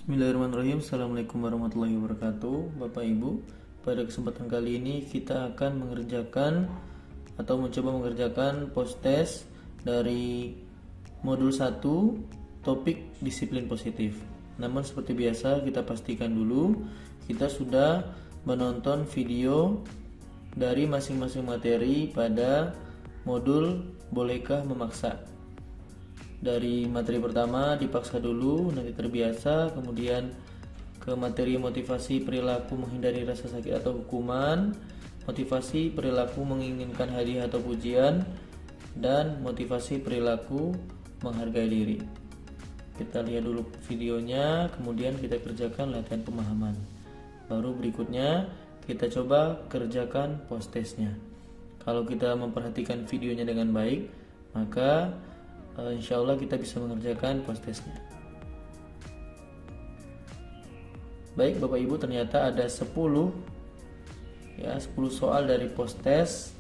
Bismillahirrahmanirrahim. Assalamualaikum warahmatullahi wabarakatuh. Bapak Ibu, pada kesempatan kali ini kita akan mengerjakan atau mencoba mengerjakan post test dari modul 1 topik disiplin positif. Namun seperti biasa kita pastikan dulu kita sudah menonton video dari masing-masing materi pada modul bolehkah memaksa. Dari materi pertama dipaksa dulu, nanti terbiasa, kemudian ke materi motivasi perilaku menghindari rasa sakit atau hukuman, motivasi perilaku menginginkan hadiah atau pujian, dan motivasi perilaku menghargai diri. Kita lihat dulu videonya, kemudian kita kerjakan latihan pemahaman. Baru berikutnya kita coba kerjakan post testnya. Kalau kita memperhatikan videonya dengan baik, maka insya Allah kita bisa mengerjakan post testnya. Baik Bapak Ibu, ternyata ada 10 soal dari post test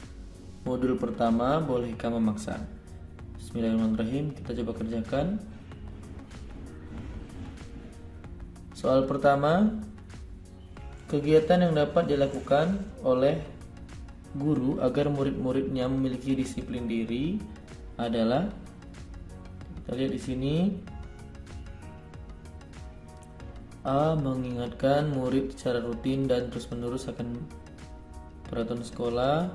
modul pertama bolehkah memaksa. Bismillahirrahmanirrahim, kita coba kerjakan. Soal pertama, kegiatan yang dapat dilakukan oleh guru agar murid-muridnya memiliki disiplin diri adalah, kita lihat di sini, A. Mengingatkan murid secara rutin dan terus-menerus akan peraturan sekolah,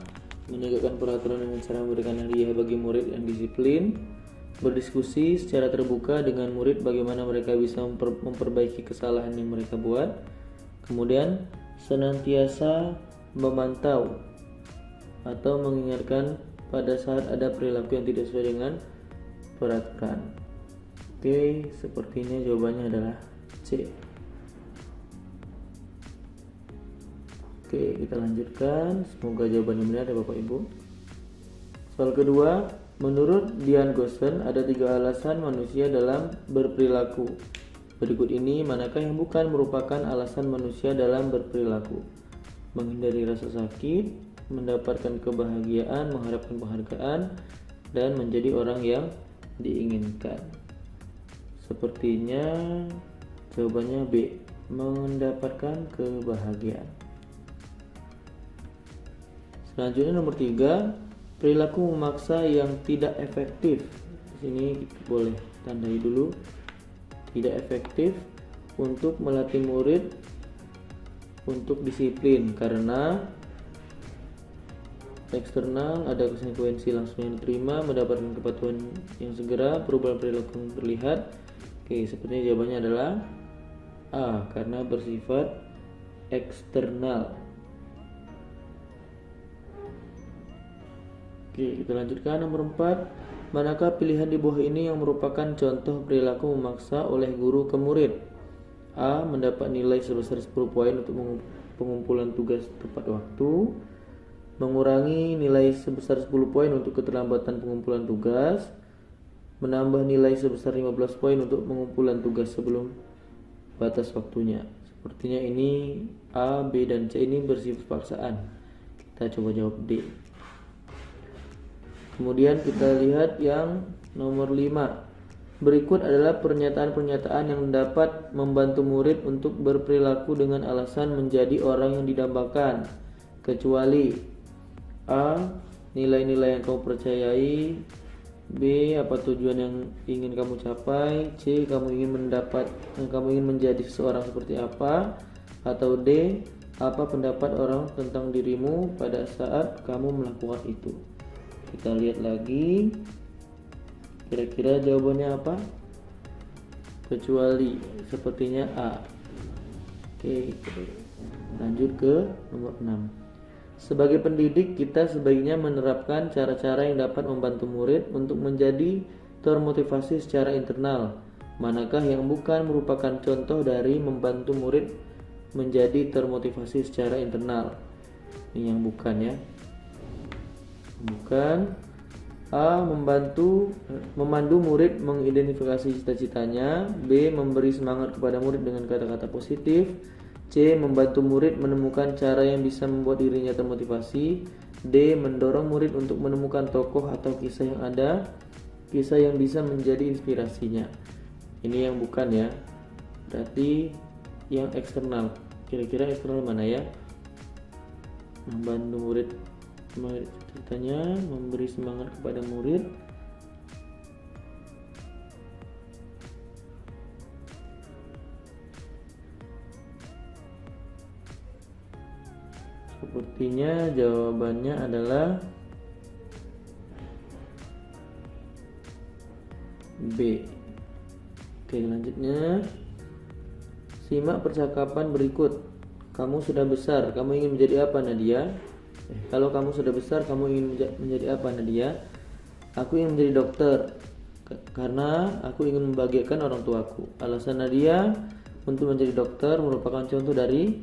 menegakkan peraturan dengan cara memberikan hadiah bagi murid yang disiplin, berdiskusi secara terbuka dengan murid bagaimana mereka bisa memperbaiki kesalahan yang mereka buat, kemudian senantiasa memantau atau mengingatkan pada saat ada perilaku yang tidak sesuai dengan peraturan. Oke, sepertinya jawabannya adalah C. Oke, kita lanjutkan. Semoga jawabannya benar ya Bapak Ibu. Soal kedua, menurut Dian Gossen ada 3 alasan manusia dalam berperilaku. Berikut ini manakah yang bukan merupakan alasan manusia dalam berperilaku? Menghindari rasa sakit, mendapatkan kebahagiaan, mengharapkan penghargaan, dan menjadi orang yang diinginkan. Sepertinya jawabannya B, mendapatkan kebahagiaan. Selanjutnya nomor 3, perilaku memaksa yang tidak efektif. Di sini boleh tandai dulu, tidak efektif untuk melatih murid untuk disiplin karena eksternal, ada konsekuensi langsung yang diterima, mendapatkan kepatuhan yang segera, perubahan perilaku yang terlihat. Oke, sepertinya jawabannya adalah A, karena bersifat eksternal. Oke, kita lanjutkan nomor 4. Manakah pilihan di bawah ini yang merupakan contoh perilaku memaksa oleh guru ke murid? A, mendapat nilai sebesar 10 poin untuk pengumpulan tugas tepat waktu, mengurangi nilai sebesar 10 poin untuk keterlambatan pengumpulan tugas, menambah nilai sebesar 15 poin untuk pengumpulan tugas sebelum batas waktunya. Sepertinya ini A, B, dan C ini bersifat paksaan. Kita coba jawab D. Kemudian kita lihat yang nomor 5. Berikut adalah pernyataan-pernyataan yang dapat membantu murid untuk berperilaku dengan alasan menjadi orang yang didambakan, kecuali A, nilai-nilai yang kamu percayai, B, apa tujuan yang ingin kamu capai, C, kamu ingin menjadi seseorang seperti apa, atau D, apa pendapat orang tentang dirimu pada saat kamu melakukan itu. Kita lihat lagi, kira-kira jawabannya apa? Kecuali, sepertinya A. Oke, lanjut ke nomor 6. Sebagai pendidik, kita sebaiknya menerapkan cara-cara yang dapat membantu murid untuk menjadi termotivasi secara internal. Manakah yang bukan merupakan contoh dari membantu murid menjadi termotivasi secara internal? Ini yang bukan ya. Bukan. A, memandu murid mengidentifikasi cita-citanya. B, memberi semangat kepada murid dengan kata-kata positif. C, membantu murid menemukan cara yang bisa membuat dirinya termotivasi. D, mendorong murid untuk menemukan tokoh atau kisah yang bisa menjadi inspirasinya. Ini yang bukan ya. berarti yang eksternal. Kira-kira eksternal mana ya? Membantu murid ceritanya, memberi semangat kepada murid. Sepertinya jawabannya adalah B. Oke, selanjutnya simak percakapan berikut. Kamu sudah besar, kamu ingin menjadi apa, Nadia? Kalau kamu sudah besar, kamu ingin menjadi apa, Nadia? Aku ingin menjadi dokter karena aku ingin membahagiakan orang tuaku. Alasan Nadia untuk menjadi dokter merupakan contoh dari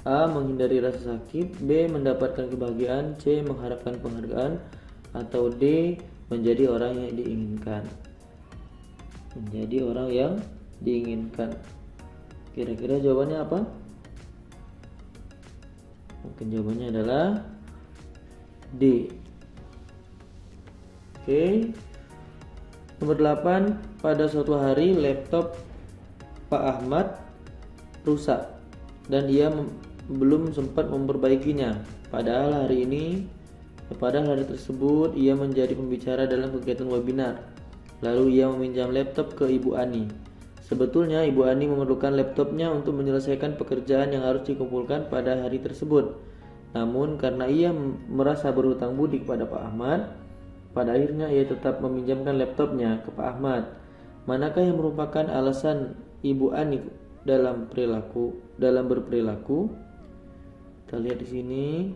A. Menghindari rasa sakit, B. Mendapatkan kebahagiaan, C. Mengharapkan penghargaan, atau D. Menjadi orang yang diinginkan. Menjadi orang yang diinginkan. Kira-kira jawabannya apa? Mungkin jawabannya adalah D. Oke. Nomor 8, pada suatu hari laptop Pak Ahmad rusak dan ia belum sempat memperbaikinya. Padahal hari tersebut ia menjadi pembicara dalam kegiatan webinar. Lalu ia meminjam laptop ke Ibu Ani. Sebetulnya Ibu Ani memerlukan laptopnya untuk menyelesaikan pekerjaan yang harus dikumpulkan pada hari tersebut. Namun karena ia merasa berhutang budi kepada Pak Ahmad, pada akhirnya ia tetap meminjamkan laptopnya ke Pak Ahmad. Manakah yang merupakan alasan Ibu Ani dalam berperilaku? Kita lihat di sini.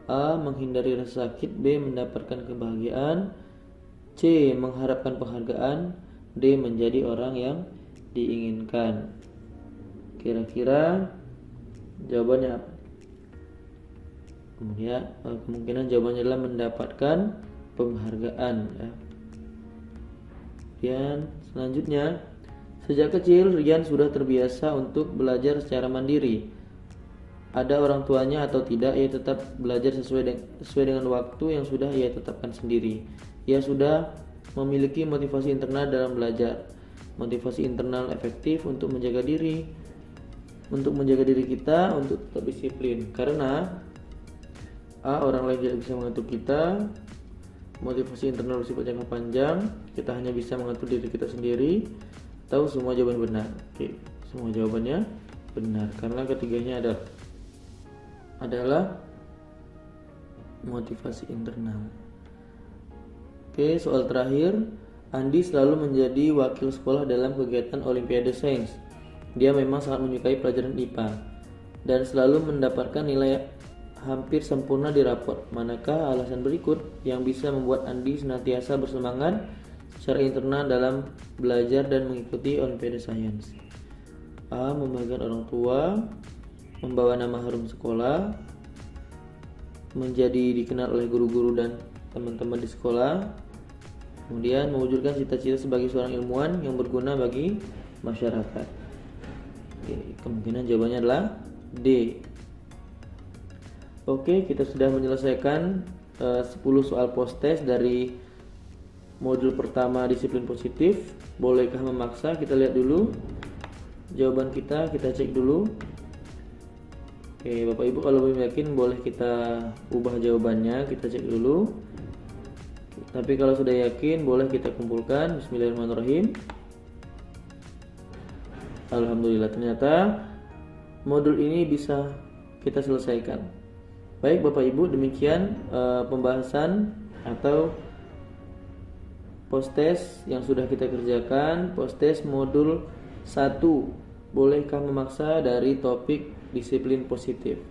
A. Menghindari rasa sakit, B. Mendapatkan kebahagiaan, C. Mengharapkan penghargaan, D. Menjadi orang yang diinginkan. Kira-kira jawabannya apa? Kemudian kemungkinan jawabannya adalah mendapatkan penghargaan ya. Kemudian selanjutnya, sejak kecil Rian sudah terbiasa untuk belajar secara mandiri. Ada orang tuanya atau tidak, ia tetap belajar sesuai dengan waktu yang sudah ia tetapkan sendiri. Ia sudah memiliki motivasi internal dalam belajar. Motivasi internal efektif untuk menjaga diri kita untuk tetap disiplin. Karena A. Orang lain tidak bisa mengatur kita. Motivasi internal bersifat jangka panjang. Kita hanya bisa mengatur diri kita sendiri. Tahu semua jawaban benar. Oke, semua jawabannya benar karena ketiganya adalah motivasi internal. Oke, soal terakhir. Andi selalu menjadi wakil sekolah dalam kegiatan Olimpiade Sains. Dia memang sangat menyukai pelajaran IPA dan selalu mendapatkan nilai hampir sempurna di rapor. Manakah alasan berikut yang bisa membuat Andi senantiasa bersemangat secara internal dalam belajar dan mengikuti Olimpiade Sains? A. Membanggakan orang tua, membawa nama harum sekolah, menjadi dikenal oleh guru-guru dan teman-teman di sekolah, kemudian mewujudkan cita-cita sebagai seorang ilmuwan yang berguna bagi masyarakat. Oke, kemungkinan jawabannya adalah D. Oke, kita sudah menyelesaikan 10 soal post test dari modul pertama disiplin positif. Bolehkah memaksa? Kita lihat dulu jawaban kita cek dulu. Oke, Bapak Ibu kalau belum yakin boleh kita ubah jawabannya, kita cek dulu. Tapi kalau sudah yakin boleh kita kumpulkan. Bismillahirrahmanirrahim. Alhamdulillah, ternyata modul ini bisa kita selesaikan. Baik Bapak Ibu, demikian pembahasan atau post test yang sudah kita kerjakan. Post test modul 1, bolehkah memaksa, dari topik disiplin positif.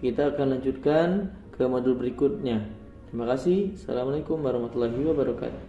Kita akan lanjutkan ke modul berikutnya. Terima kasih. Assalamualaikum warahmatullahi wabarakatuh.